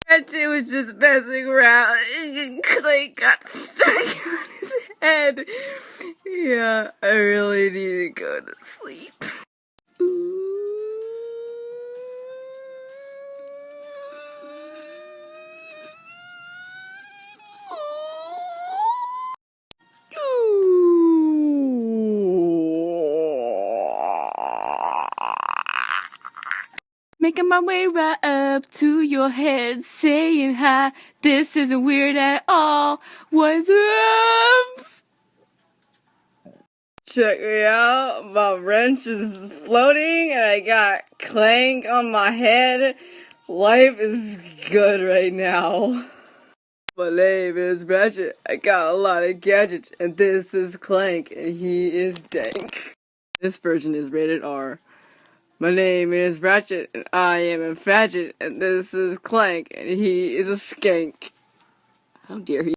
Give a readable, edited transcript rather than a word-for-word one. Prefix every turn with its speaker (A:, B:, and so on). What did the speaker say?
A: Ratchet was just messing around and Clank got stuck on his head. Yeah, I really need to go to sleep. Making my way right up to your head, saying hi. This isn't weird at all. What's up? Check me out. My wrench is floating and I got Clank on my head. Life is good right now. My name is Ratchet. I got a lot of gadgets, and this is Clank, and he is dank. This version is rated R. My name is Ratchet, and I am a fadget, and this is Clank, and he is a skank. How dare he?